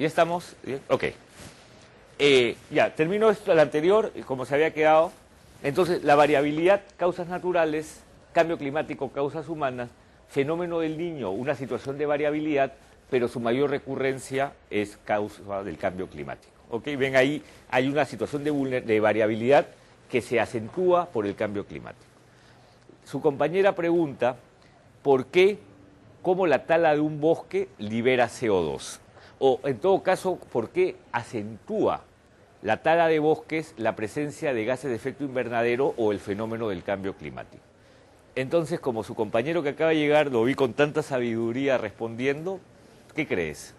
¿Ya estamos? ¿Bien? Ok. Ya, termino esto, el anterior, como se había quedado. Entonces, la variabilidad, causas naturales, cambio climático, causas humanas, fenómeno del Niño, una situación de variabilidad, pero su mayor recurrencia es causa del cambio climático. ¿Ok? Ven ahí, hay una situación de variabilidad que se acentúa por el cambio climático. Su compañera pregunta, ¿por qué, cómo la tala de un bosque libera CO2? O, en todo caso, ¿por qué acentúa la tala de bosques la presencia de gases de efecto invernadero o el fenómeno del cambio climático? Entonces, como su compañero que acaba de llegar lo vi con tanta sabiduría respondiendo, ¿qué crees?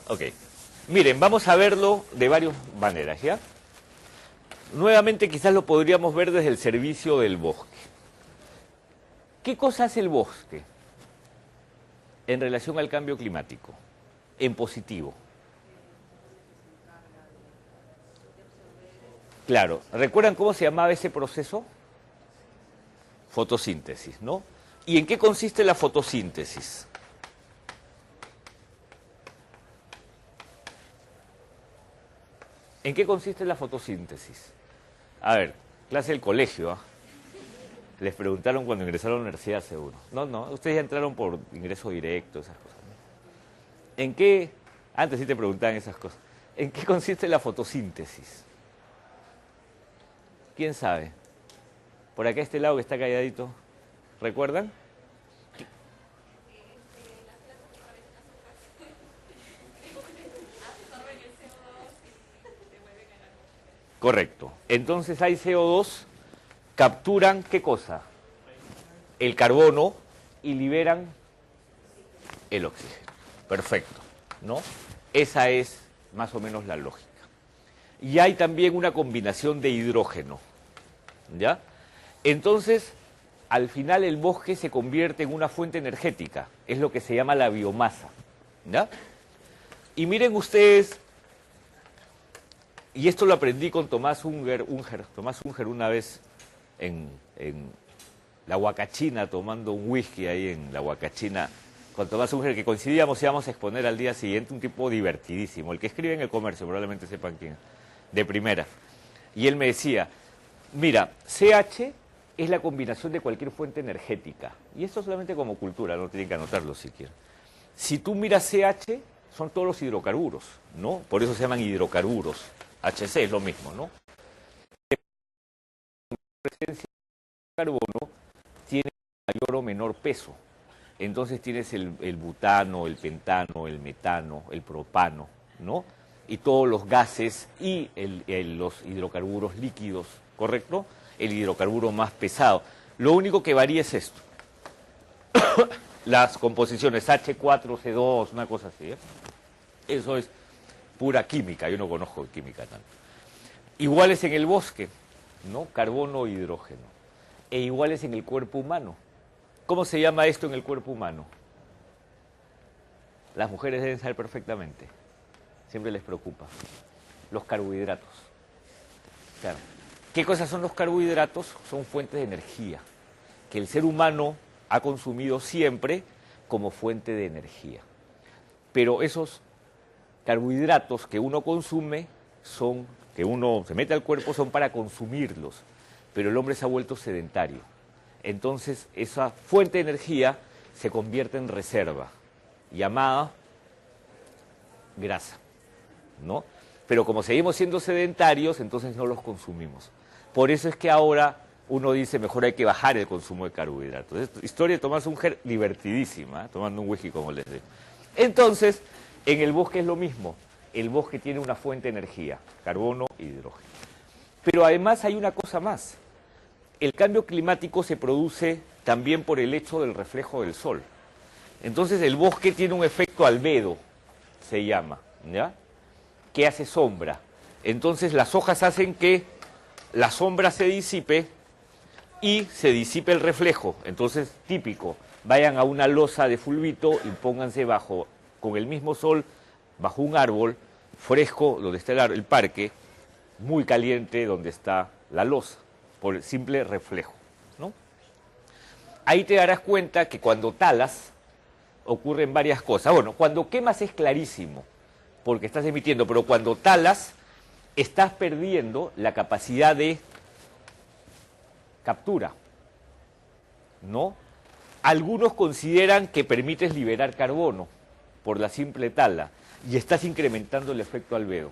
Ok. Miren, vamos a verlo de varias maneras, ¿ya? Nuevamente quizás lo podríamos ver desde el servicio del bosque. ¿Qué cosa hace el bosque en relación al cambio climático? En positivo. Claro, ¿recuerdan cómo se llamaba ese proceso? Fotosíntesis, ¿no? ¿Y en qué consiste la fotosíntesis? ¿En qué consiste la fotosíntesis? A ver, clase del colegio, ¿ah? Les preguntaron cuando ingresaron a la universidad, seguro. No, ustedes ya entraron por ingreso directo, esas cosas, ¿no? ¿En qué? Antes sí te preguntaban esas cosas. ¿En qué consiste la fotosíntesis? ¿Quién sabe? Por acá este lado que está calladito. ¿Recuerdan? Correcto. Entonces hay CO2, capturan ¿qué cosa? El carbono y liberan el oxígeno. Perfecto, ¿no? Esa es más o menos la lógica. Y hay también una combinación de hidrógeno, ¿ya? Entonces, al final el bosque se convierte en una fuente energética, es lo que se llama la biomasa, ¿ya? Y miren ustedes, y esto lo aprendí con Tomás Unger una vez en la Huacachina, tomando un whisky ahí en la Huacachina, con Tomás Unger, que coincidíamos, íbamos a exponer al día siguiente, un tipo divertidísimo, el que escribe en El Comercio, probablemente sepan quién, de primera. Y él me decía, mira, CH es la combinación de cualquier fuente energética, y esto solamente como cultura, no tienen que anotarlo siquiera. Si tú miras CH, son todos los hidrocarburos, ¿no? Por eso se llaman hidrocarburos. HC es lo mismo, ¿no? La presencia de carbono tiene mayor o menor peso. Entonces tienes el butano, el pentano, el metano, el propano, ¿no? Y todos los gases y los hidrocarburos líquidos, ¿correcto? El hidrocarburo más pesado. Lo único que varía es esto. Las composiciones H4C2, una cosa así, ¿eh? Eso es pura química, yo no conozco química tanto. Iguales en el bosque, ¿no? Carbono e hidrógeno. E iguales en el cuerpo humano. ¿Cómo se llama esto en el cuerpo humano? Las mujeres deben saber perfectamente. Siempre les preocupa. Los carbohidratos. Claro. ¿Qué cosas son los carbohidratos? Son fuentes de energía que el ser humano ha consumido siempre como fuente de energía. Pero esos carbohidratos que uno consume que uno se mete al cuerpo, son para consumirlos. Pero el hombre se ha vuelto sedentario. Entonces, esa fuente de energía se convierte en reserva, llamada grasa, ¿no? Pero como seguimos siendo sedentarios, entonces no los consumimos. Por eso es que ahora uno dice, mejor hay que bajar el consumo de carbohidratos. Esta historia de Tomás Unger, divertidísima, ¿eh? Tomando un whisky, como les digo. Entonces, en el bosque es lo mismo. El bosque tiene una fuente de energía, carbono e hidrógeno. Pero además hay una cosa más. El cambio climático se produce también por el hecho del reflejo del sol. Entonces el bosque tiene un efecto albedo, se llama, ¿ya? Que hace sombra. Entonces las hojas hacen que la sombra se disipe y se disipe el reflejo. Entonces, típico, vayan a una losa de fulbito y pónganse con el mismo sol, bajo un árbol, fresco donde está el parque, muy caliente donde está la loza, por el simple reflejo, ¿no? Ahí te darás cuenta que cuando talas ocurren varias cosas. Bueno, cuando quemas es clarísimo, porque estás emitiendo, pero cuando talas estás perdiendo la capacidad de captura, ¿no? Algunos consideran que permites liberar carbono por la simple tala y estás incrementando el efecto albedo.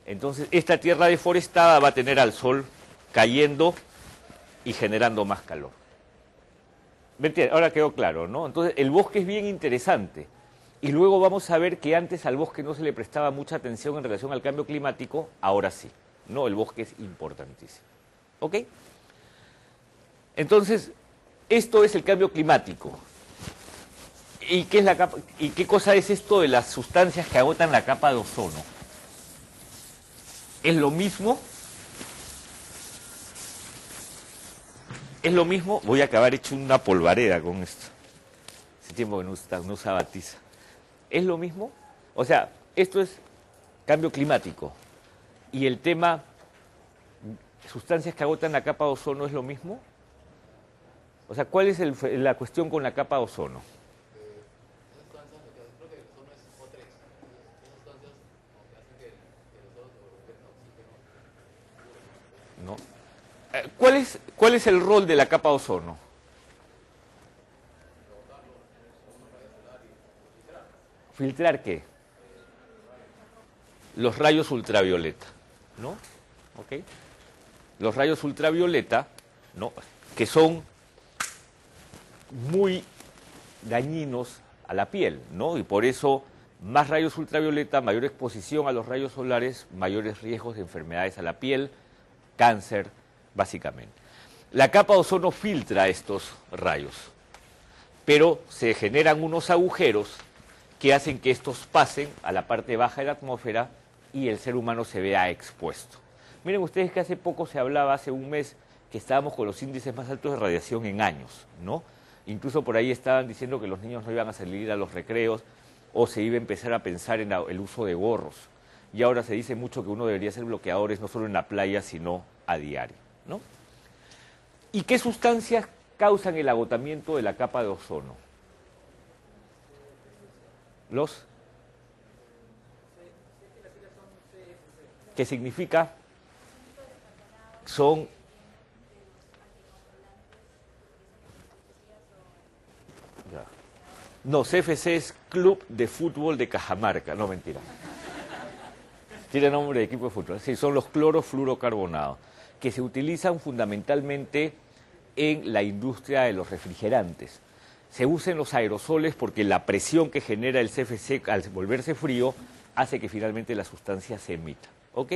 Entonces, esta tierra deforestada va a tener al sol cayendo y generando más calor. ¿Me entiendes? Ahora quedó claro, ¿no? Entonces, el bosque es bien interesante. Y luego vamos a ver que antes al bosque no se le prestaba mucha atención en relación al cambio climático, ahora sí, ¿no? El bosque es importantísimo. ¿Ok? Entonces, esto es el cambio climático. ¿Y qué es la capa, y qué cosa es esto de las sustancias que agotan la capa de ozono? ¿Es lo mismo? ¿Es lo mismo? Voy a acabar hecho una polvareda con esto. Hace tiempo que no usaba tiza. ¿Es lo mismo? O sea, esto es cambio climático. Y el tema, sustancias que agotan la capa de ozono, ¿es lo mismo? O sea, ¿cuál es la cuestión con la capa de ozono? ¿No? ¿Cuál es el rol de la capa de ozono? ¿Filtrar qué? Los rayos ultravioleta, ¿no? ¿Ok? Los rayos ultravioleta, ¿no? Que son muy dañinos a la piel, ¿no? Y por eso más rayos ultravioleta, mayor exposición a los rayos solares, mayores riesgos de enfermedades a la piel, cáncer, básicamente. La capa de ozono filtra estos rayos, pero se generan unos agujeros que hacen que estos pasen a la parte baja de la atmósfera y el ser humano se vea expuesto. Miren ustedes que hace poco se hablaba, hace un mes, que estábamos con los índices más altos de radiación en años, ¿no? Incluso por ahí estaban diciendo que los niños no iban a salir a los recreos o se iba a empezar a pensar en el uso de gorros. Y ahora se dice mucho que uno debería hacer bloqueadores no solo en la playa, sino a diario, ¿no? ¿Y qué sustancias causan el agotamiento de la capa de ozono? ¿Qué significa? Son... No, CFC es Club de Fútbol de Cajamarca. No, mentira. Tiene nombre de equipo de fútbol. Sí, son los clorofluorocarbonados, que se utilizan fundamentalmente en la industria de los refrigerantes. Se usan los aerosoles porque la presión que genera el CFC al volverse frío hace que finalmente la sustancia se emita. ¿Ok?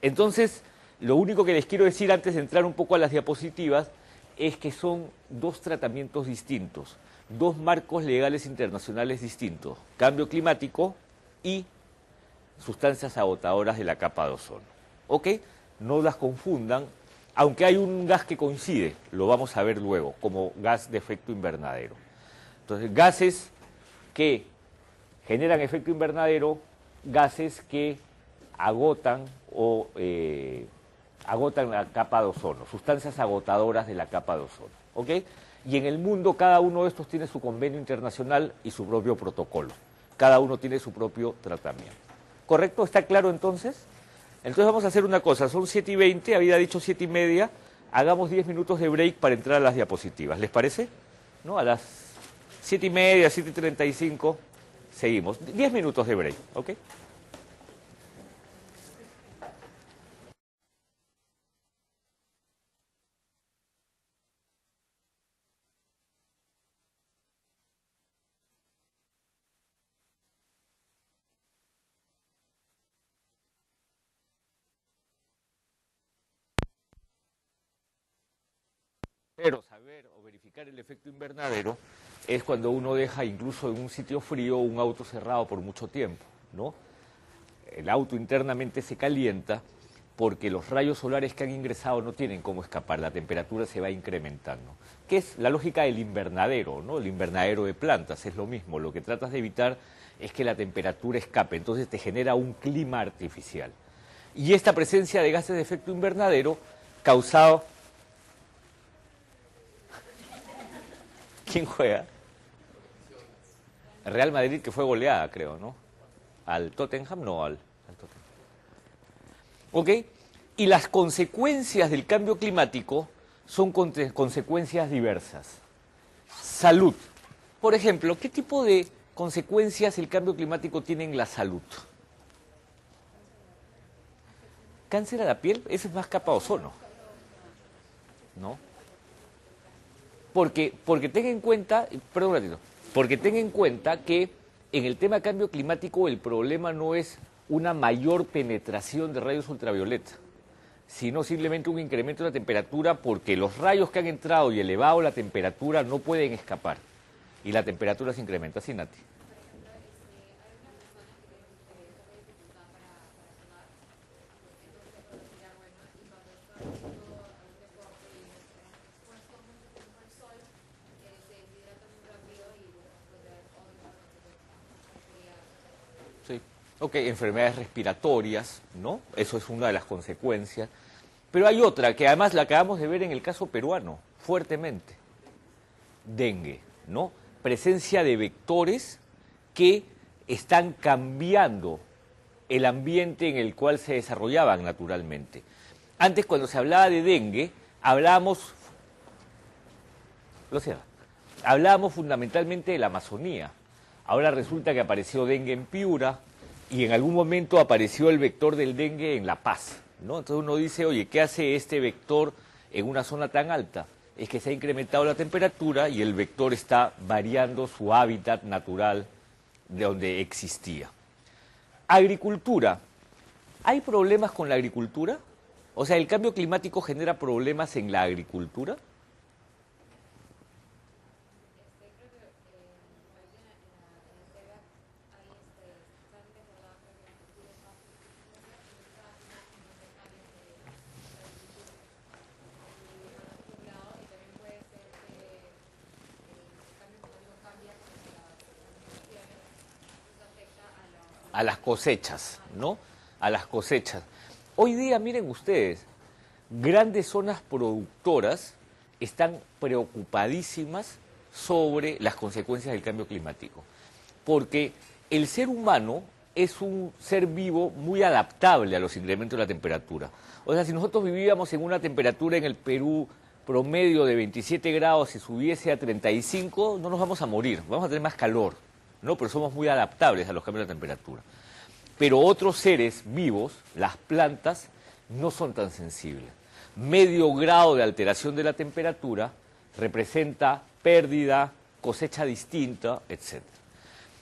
Entonces, lo único que les quiero decir antes de entrar un poco a las diapositivas es que son dos tratamientos distintos, dos marcos legales internacionales distintos, cambio climático y sustancias agotadoras de la capa de ozono. ¿Ok? No las confundan, aunque hay un gas que coincide, lo vamos a ver luego, como gas de efecto invernadero. Entonces, gases que generan efecto invernadero, gases que agotan agotan la capa de ozono, sustancias agotadoras de la capa de ozono. ¿Ok? Y en el mundo cada uno de estos tiene su convenio internacional y su propio protocolo. Cada uno tiene su propio tratamiento. ¿Correcto? ¿Está claro entonces? Entonces vamos a hacer una cosa, son 7:20, había dicho 7:30, hagamos 10 minutos de break para entrar a las diapositivas, ¿les parece? ¿No? A las 7:30, 7:35, seguimos. 10 minutos de break, ¿ok? Pero saber o verificar el efecto invernadero es cuando uno deja incluso en un sitio frío un auto cerrado por mucho tiempo, ¿no? El auto internamente se calienta porque los rayos solares que han ingresado no tienen cómo escapar, la temperatura se va incrementando. ¿Qué es la lógica del invernadero, ¿no? El invernadero de plantas es lo mismo, lo que tratas de evitar es que la temperatura escape, entonces te genera un clima artificial. Y esta presencia de gases de efecto invernadero causado... ¿Quién juega? Real Madrid, que fue goleada, creo, ¿no? Al Tottenham, no, al Tottenham. ¿Ok? Y las consecuencias del cambio climático son consecuencias diversas. Salud. Por ejemplo, ¿qué tipo de consecuencias el cambio climático tiene en la salud? Cáncer a la piel, ese es más capa de ozono, ¿no? Porque tenga en cuenta, perdón un ratito, porque tenga en cuenta que en el tema cambio climático el problema no es una mayor penetración de rayos ultravioleta, sino simplemente un incremento de la temperatura porque los rayos que han entrado y elevado la temperatura no pueden escapar y la temperatura se incrementa. ¿Sí, Nati? Sí. Ok, enfermedades respiratorias, ¿no? Eso es una de las consecuencias. Pero hay otra, que además la acabamos de ver en el caso peruano, fuertemente. Dengue, ¿no? Presencia de vectores que están cambiando el ambiente en el cual se desarrollaban naturalmente. Antes, cuando se hablaba de dengue, hablábamos fundamentalmente de la Amazonía. Ahora resulta que apareció dengue en Piura y en algún momento apareció el vector del dengue en La Paz, ¿no? Entonces uno dice, oye, ¿qué hace este vector en una zona tan alta? Es que se ha incrementado la temperatura y el vector está variando su hábitat natural de donde existía. Agricultura. ¿Hay problemas con la agricultura? O sea, ¿el cambio climático genera problemas en la agricultura? A las cosechas, ¿no? A las cosechas. Hoy día, miren ustedes, grandes zonas productoras están preocupadísimas sobre las consecuencias del cambio climático, porque el ser humano es un ser vivo muy adaptable a los incrementos de la temperatura. O sea, si nosotros vivíamos en una temperatura en el Perú promedio de 27 grados y subiese a 35, no nos vamos a morir, vamos a tener más calor, ¿no? Pero somos muy adaptables a los cambios de temperatura. Pero otros seres vivos, las plantas, no son tan sensibles. Medio grado de alteración de la temperatura representa pérdida, cosecha distinta, etc.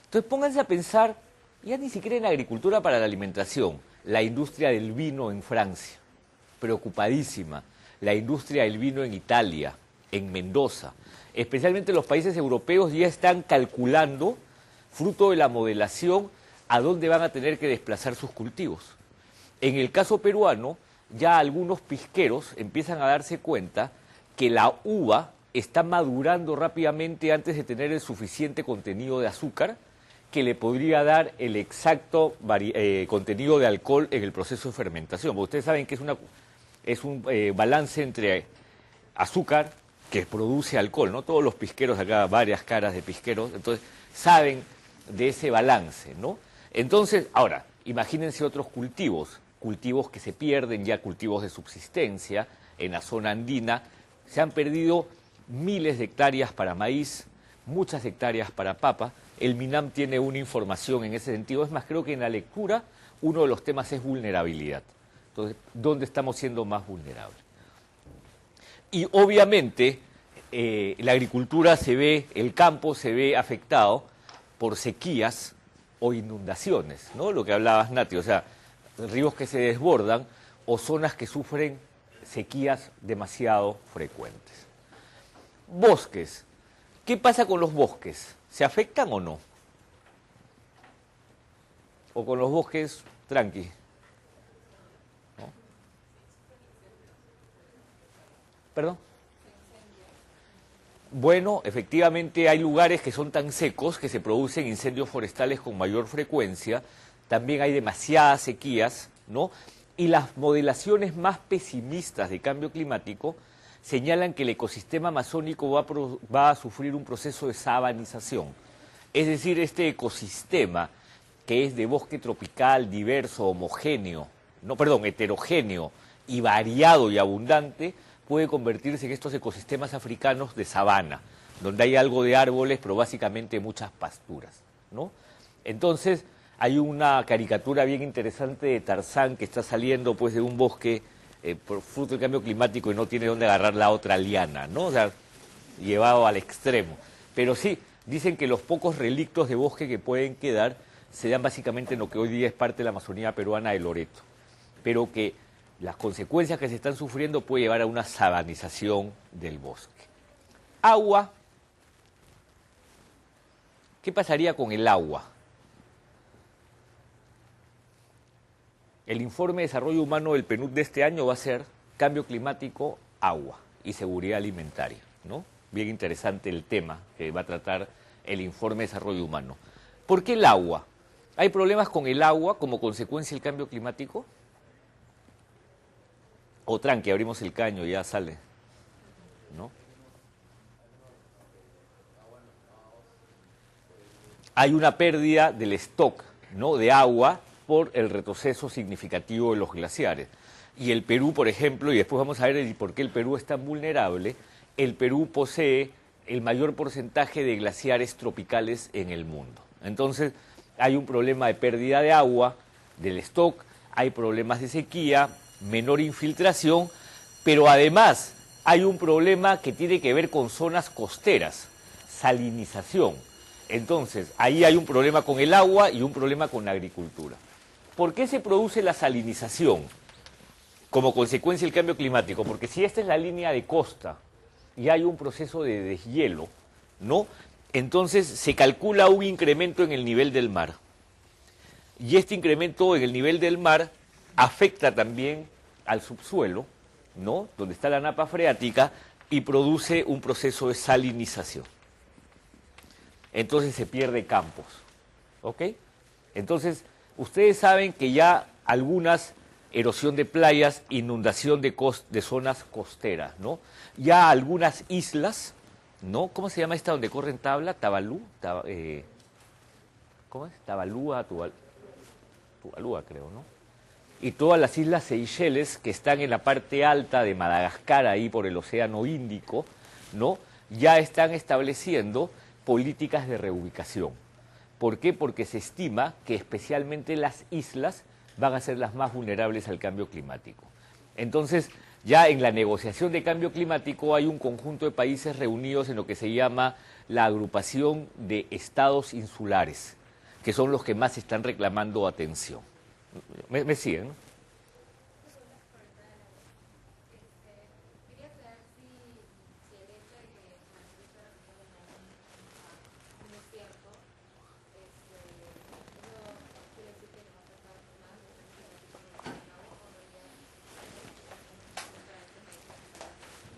Entonces pónganse a pensar, ya ni siquiera en la agricultura para la alimentación, la industria del vino en Francia, preocupadísima, la industria del vino en Italia, en Mendoza, especialmente los países europeos ya están calculando, fruto de la modelación, a dónde van a tener que desplazar sus cultivos. En el caso peruano, ya algunos pisqueros empiezan a darse cuenta que la uva está madurando rápidamente antes de tener el suficiente contenido de azúcar que le podría dar el exacto contenido de alcohol en el proceso de fermentación. Porque ustedes saben que es un balance entre azúcar que produce alcohol, ¿no? Todos los pisqueros acá, varias caras de pisqueros, entonces saben de ese balance, ¿no? Entonces, ahora, imagínense otros cultivos que se pierden ya, cultivos de subsistencia en la zona andina. Se han perdido miles de hectáreas para maíz, muchas hectáreas para papa. El MINAM tiene una información en ese sentido. Es más, creo que en la lectura uno de los temas es vulnerabilidad. Entonces, ¿dónde estamos siendo más vulnerables? Y obviamente la agricultura el campo se ve afectado por sequías o inundaciones, ¿no? Lo que hablabas, Nati, o sea, ríos que se desbordan o zonas que sufren sequías demasiado frecuentes. Bosques. ¿Qué pasa con los bosques? ¿Se afectan o no? ¿O con los bosques tranqui? ¿No? ¿Perdón? Bueno, efectivamente hay lugares que son tan secos que se producen incendios forestales con mayor frecuencia, también hay demasiadas sequías, ¿no? Y las modelaciones más pesimistas de cambio climático señalan que el ecosistema amazónico va a sufrir un proceso de sabanización. Es decir, este ecosistema que es de bosque tropical, diverso, homogéneo, no, perdón, heterogéneo y variado y abundante, puede convertirse en estos ecosistemas africanos de sabana, donde hay algo de árboles, pero básicamente muchas pasturas, ¿no? Entonces, hay una caricatura bien interesante de Tarzán que está saliendo pues de un bosque por fruto del cambio climático y no tiene dónde agarrar la otra liana, ¿no? O sea, llevado al extremo. Pero sí, dicen que los pocos relictos de bosque que pueden quedar se dan básicamente en lo que hoy día es parte de la Amazonía peruana de Loreto, pero que las consecuencias que se están sufriendo puede llevar a una sabanización del bosque. Agua. ¿Qué pasaría con el agua? El informe de desarrollo humano del PNUD de este año va a ser cambio climático, agua y seguridad alimentaria, ¿no? Bien interesante el tema que va a tratar el informe de desarrollo humano. ¿Por qué el agua? ¿Hay problemas con el agua como consecuencia del cambio climático? O tranqui, abrimos el caño, ya sale, ¿no? Hay una pérdida del stock, ¿no?, de agua por el retroceso significativo de los glaciares. Y el Perú, por ejemplo, y después vamos a ver por qué el Perú es tan vulnerable, el Perú posee el mayor porcentaje de glaciares tropicales en el mundo. Entonces, hay un problema de pérdida de agua, del stock, hay problemas de sequía, menor infiltración, pero además hay un problema que tiene que ver con zonas costeras, salinización. Entonces, ahí hay un problema con el agua y un problema con la agricultura. ¿Por qué se produce la salinización como consecuencia del cambio climático? Porque si esta es la línea de costa y hay un proceso de deshielo, ¿no?, entonces se calcula un incremento en el nivel del mar. Y este incremento en el nivel del mar afecta también al subsuelo, ¿no?, donde está la napa freática, y produce un proceso de salinización. Entonces se pierde campos, ¿ok? Entonces, ustedes saben que ya algunas erosión de playas, inundación de zonas costeras, ¿no? Ya algunas islas, ¿no? ¿Cómo se llama esta donde corren tabla? ¿Tabalú? ¿Cómo es? Tabalúa, Tuvalúa, creo, ¿no? Y todas las islas Seychelles, que están en la parte alta de Madagascar, ahí por el Océano Índico, ¿no?, ya están estableciendo políticas de reubicación. ¿Por qué? Porque se estima que especialmente las islas van a ser las más vulnerables al cambio climático. Entonces, ya en la negociación de cambio climático hay un conjunto de países reunidos en lo que se llama la agrupación de estados insulares, que son los que más están reclamando atención. ¿Me siguen, no?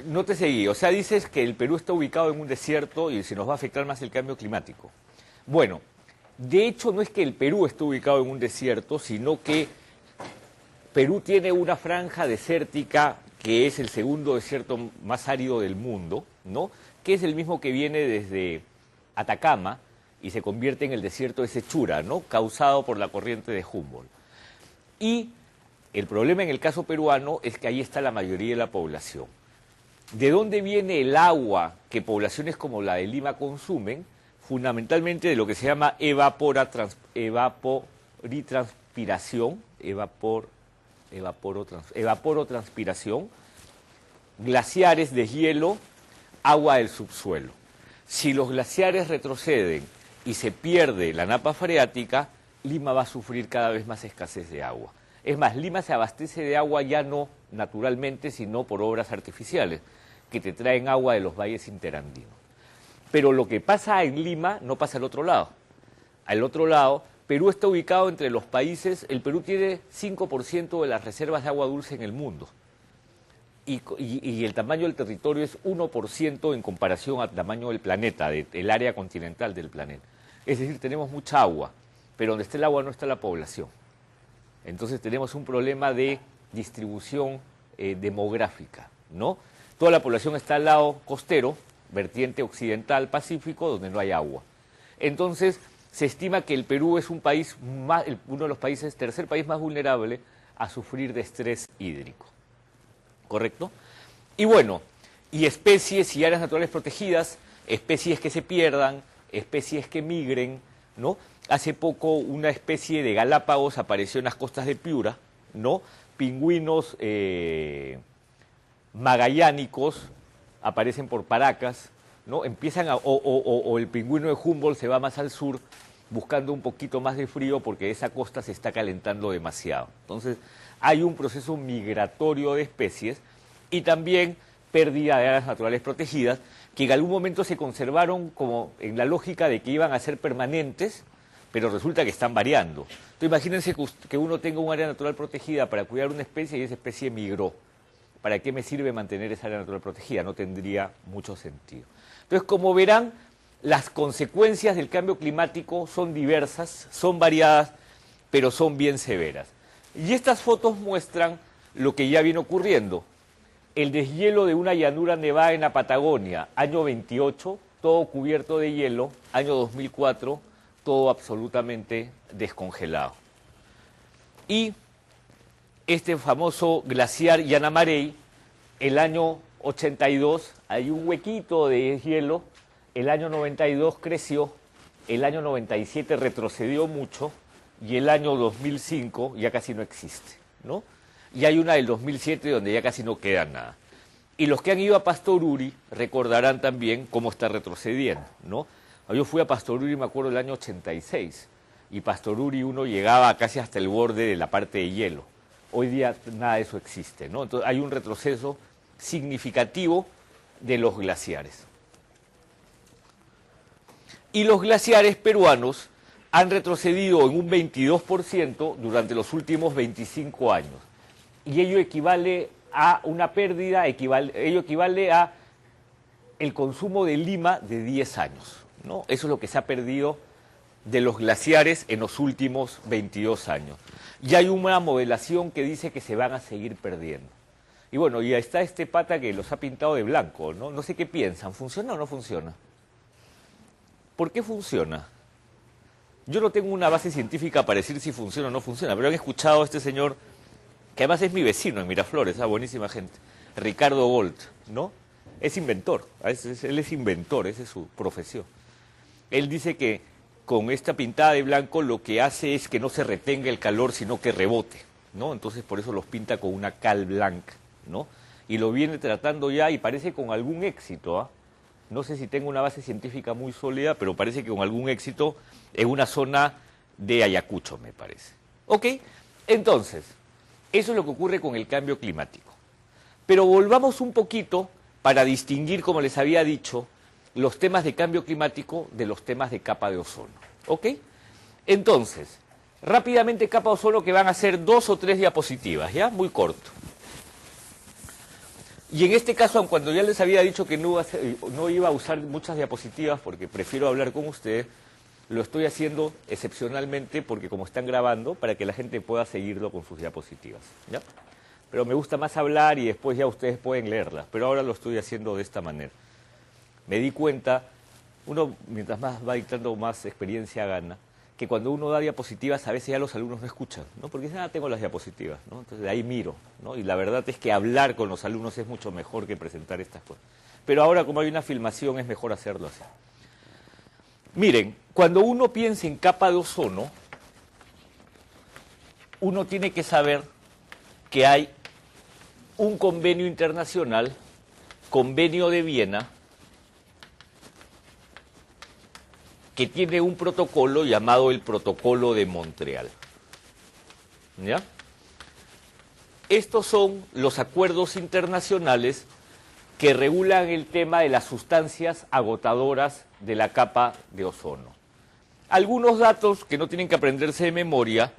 No te seguí, o sea, dices que el Perú está ubicado en un desierto y se nos va a afectar más el cambio climático. Bueno, de hecho no es que el Perú esté ubicado en un desierto, sino que Perú tiene una franja desértica que es el segundo desierto más árido del mundo, ¿no?, que es el mismo que viene desde Atacama y se convierte en el desierto de Sechura, ¿no?, causado por la corriente de Humboldt. Y el problema en el caso peruano es que ahí está la mayoría de la población. ¿De dónde viene el agua que poblaciones como la de Lima consumen? Fundamentalmente de lo que se llama evaporotranspiración, glaciares, deshielo, agua del subsuelo. Si los glaciares retroceden y se pierde la napa freática, Lima va a sufrir cada vez más escasez de agua. Es más, Lima se abastece de agua ya no naturalmente, sino por obras artificiales, que te traen agua de los valles interandinos. Pero lo que pasa en Lima no pasa al otro lado. Al otro lado, Perú está ubicado entre los países, el Perú tiene 5% de las reservas de agua dulce en el mundo. y el tamaño del territorio es 1% en comparación al tamaño del planeta, del área continental del planeta. Es decir, tenemos mucha agua, pero donde está el agua no está la población. Entonces tenemos un problema de distribución demográfica, ¿no? Toda la población está al lado costero, vertiente occidental Pacífico, donde no hay agua. Entonces, se estima que el Perú es uno de los países, tercer país más vulnerable a sufrir de estrés hídrico. ¿Correcto? Y bueno, y especies y áreas naturales protegidas, especies que se pierdan, especies que migren, ¿no? Hace poco una especie de Galápagos apareció en las costas de Piura, ¿no? Pingüinos magallánicos aparecen por Paracas, ¿no? Empiezan o el pingüino de Humboldt se va más al sur buscando un poquito más de frío porque esa costa se está calentando demasiado. Entonces, hay un proceso migratorio de especies y también pérdida de áreas naturales protegidas que en algún momento se conservaron como en la lógica de que iban a ser permanentes, pero resulta que están variando. Entonces, imagínense que uno tenga un área natural protegida para cuidar una especie y esa especie migró. ¿Para qué me sirve mantener esa área natural protegida? No tendría mucho sentido. Entonces, como verán, las consecuencias del cambio climático son diversas, son variadas, pero son bien severas. Y estas fotos muestran lo que ya viene ocurriendo. El deshielo de una llanura nevada en la Patagonia, año 28, todo cubierto de hielo, año 2004, todo absolutamente descongelado. Y este famoso glaciar Yanamarey, el año 82, hay un huequito de hielo, el año 92 creció, el año 97 retrocedió mucho, y el año 2005 ya casi no existe, ¿no? Y hay una del 2007 donde ya casi no queda nada. Y los que han ido a Pastoruri recordarán también cómo está retrocediendo, ¿no? Yo fui a Pastoruri, me acuerdo, el año 86, y Pastoruri uno llegaba casi hasta el borde de la parte de hielo. Hoy día nada de eso existe, ¿no? Entonces hay un retroceso significativo de los glaciares. Y los glaciares peruanos han retrocedido en un 22% durante los últimos 25 años. Y ello equivale a una pérdida, ello equivale a el consumo de lima de 10 años, ¿no? Eso es lo que se ha perdido de los glaciares en los últimos 22 años. Y hay una modelación que dice que se van a seguir perdiendo. Y bueno, y ahí está este pata que los ha pintado de blanco, ¿no? No sé qué piensan, ¿funciona o no funciona? ¿Por qué funciona? Yo no tengo una base científica para decir si funciona o no funciona, pero han escuchado a este señor, que además es mi vecino en Miraflores, buenísima gente, Ricardo Bolt, ¿no? Es inventor, él es inventor, esa es su profesión. Él dice que con esta pintada de blanco lo que hace es que no se retenga el calor, sino que rebote, ¿no? Entonces por eso los pinta con una cal blanca, ¿no? Y lo viene tratando ya y parece con algún éxito, ¿ah? No sé si tengo una base científica muy sólida, pero parece que con algún éxito en una zona de Ayacucho, me parece. ¿Ok? Entonces, eso es lo que ocurre con el cambio climático. Pero volvamos un poquito para distinguir, como les había dicho, los temas de cambio climático de los temas de capa de ozono. ¿Ok? Entonces, rápidamente capa de ozono, que van a ser 2 o 3 diapositivas, ¿ya? Muy corto. Y en este caso, cuando ya les había dicho que no iba a usar muchas diapositivas porque prefiero hablar con ustedes, lo estoy haciendo excepcionalmente porque como están grabando, para que la gente pueda seguirlo con sus diapositivas, ¿ya? Pero me gusta más hablar y después ya ustedes pueden leerlas, pero ahora lo estoy haciendo de esta manera. Me di cuenta, uno mientras más va dictando, más experiencia gana, que cuando uno da diapositivas a veces ya los alumnos no escuchan, ¿no? Porque dicen, tengo las diapositivas, ¿no? Entonces de ahí miro, ¿no? Y la verdad es que hablar con los alumnos es mucho mejor que presentar estas cosas. Pero ahora, como hay una filmación, es mejor hacerlo así. Miren, cuando uno piensa en capa de ozono, uno tiene que saber que hay un convenio internacional, Convenio de Viena, que tiene un protocolo llamado el Protocolo de Montreal. ¿Ya? Estos son los acuerdos internacionales que regulan el tema de las sustancias agotadoras de la capa de ozono. Algunos datos que no tienen que aprenderse de memoria,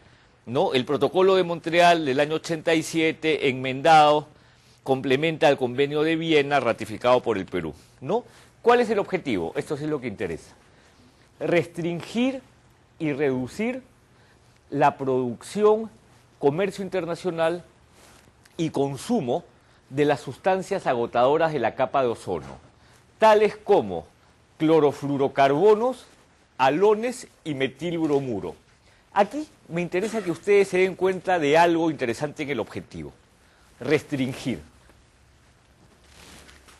¿no? El Protocolo de Montreal del año 87, enmendado complementa al Convenio de Viena ratificado por el Perú, ¿no? ¿Cuál es el objetivo? Esto sí es lo que interesa. Restringir y reducir la producción, comercio internacional y consumo de las sustancias agotadoras de la capa de ozono, tales como clorofluorocarbonos, halones y metilbromuro. Aquí me interesa que ustedes se den cuenta de algo interesante en el objetivo: restringir.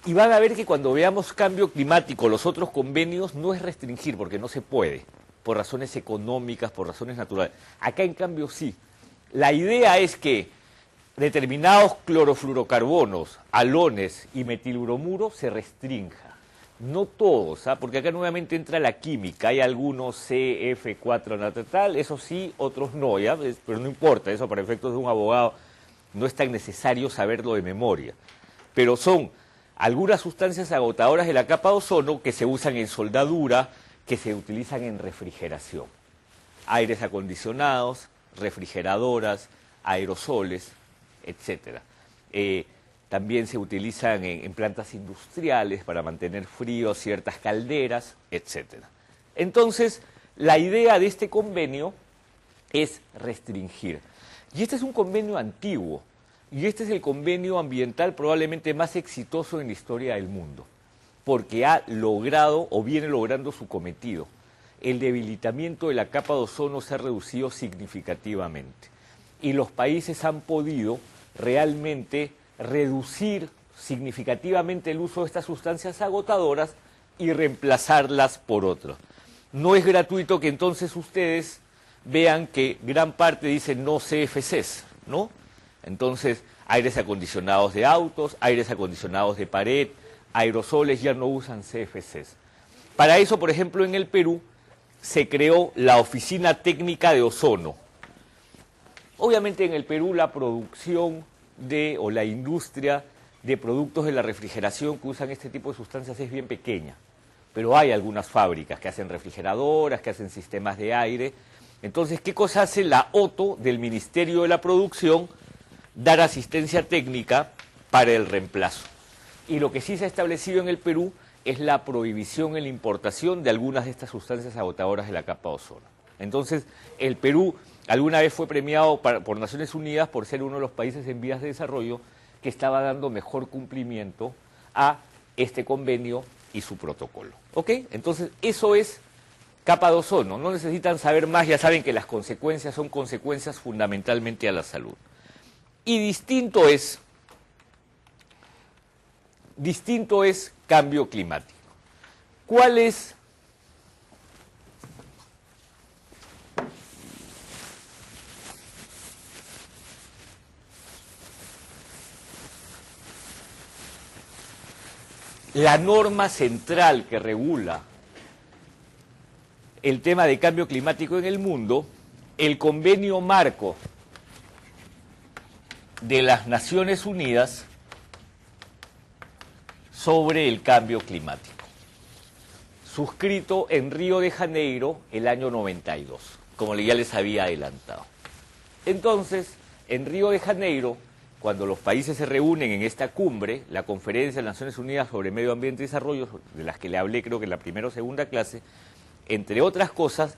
Y van a ver que cuando veamos cambio climático, los otros convenios, no es restringir, porque no se puede, por razones económicas, por razones naturales. Acá, en cambio, sí. La idea es que determinados clorofluorocarbonos, halones y metilbromuro se restrinja. No todos, porque acá nuevamente entra la química. Hay algunos CF4 tal, eso sí, otros no, ¿ya? Pero no importa, eso para efectos de un abogado no es tan necesario saberlo de memoria. Pero son algunas sustancias agotadoras de la capa de ozono que se usan en soldadura, que se utilizan en refrigeración. Aires acondicionados, refrigeradoras, aerosoles, etc. También se utilizan en plantas industriales para mantener frío ciertas calderas, etc. Entonces, la idea de este convenio es restringir. Y este es un convenio antiguo. Y este es el convenio ambiental probablemente más exitoso en la historia del mundo, porque ha logrado o viene logrando su cometido. El debilitamiento de la capa de ozono se ha reducido significativamente y los países han podido realmente reducir significativamente el uso de estas sustancias agotadoras y reemplazarlas por otras. No es gratuito que entonces ustedes vean que gran parte dice no CFCs, ¿no? Entonces, aires acondicionados de autos, aires acondicionados de pared, aerosoles ya no usan CFCs. Para eso, por ejemplo, en el Perú se creó la Oficina Técnica de Ozono. Obviamente en el Perú la producción o la industria de productos de la refrigeración que usan este tipo de sustancias es bien pequeña, pero hay algunas fábricas que hacen refrigeradoras, que hacen sistemas de aire. Entonces, ¿qué cosa hace la OTO del Ministerio de la Producción? Dar asistencia técnica para el reemplazo. Y lo que sí se ha establecido en el Perú es la prohibición en la importación de algunas de estas sustancias agotadoras de la capa de ozono. Entonces, el Perú alguna vez fue premiado por Naciones Unidas por ser uno de los países en vías de desarrollo que estaba dando mejor cumplimiento a este convenio y su protocolo. ¿Ok? Entonces, eso es capa de ozono. No necesitan saber más, ya saben que las consecuencias son consecuencias fundamentalmente a la salud. Y distinto es cambio climático. ¿Cuál es la norma central que regula el tema de cambio climático en el mundo? El Convenio Marco de las Naciones Unidas sobre el cambio climático, suscrito en Río de Janeiro el año 92, como ya les había adelantado. Entonces, en Río de Janeiro, cuando los países se reúnen en esta cumbre, la Conferencia de las Naciones Unidas sobre Medio Ambiente y Desarrollo, de las que le hablé creo que en la primera o segunda clase, entre otras cosas,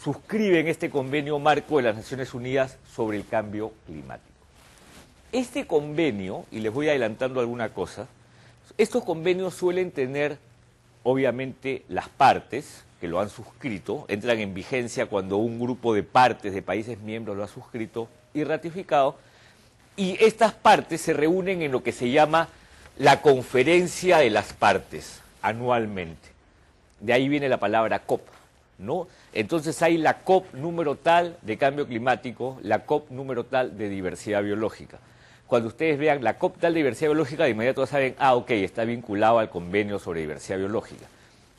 suscriben este convenio marco de las Naciones Unidas sobre el cambio climático. Este convenio, y les voy adelantando alguna cosa, estos convenios suelen tener, obviamente, las partes que lo han suscrito, entran en vigencia cuando un grupo de partes de países miembros lo ha suscrito y ratificado, y estas partes se reúnen en lo que se llama la Conferencia de las Partes, anualmente. De ahí viene la palabra COP, ¿no? Entonces hay la COP número tal de cambio climático, la COP número tal de diversidad biológica. Cuando ustedes vean la COP tal de diversidad biológica, de inmediato saben, ok, está vinculado al convenio sobre diversidad biológica.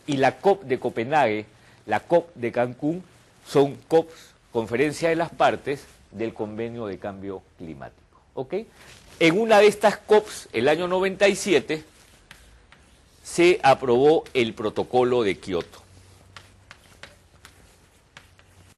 Y la COP de Copenhague, la COP de Cancún, son COPs, Conferencia de las Partes, del convenio de cambio climático. ¿Ok? En una de estas COPs, el año 97, se aprobó el protocolo de Kioto.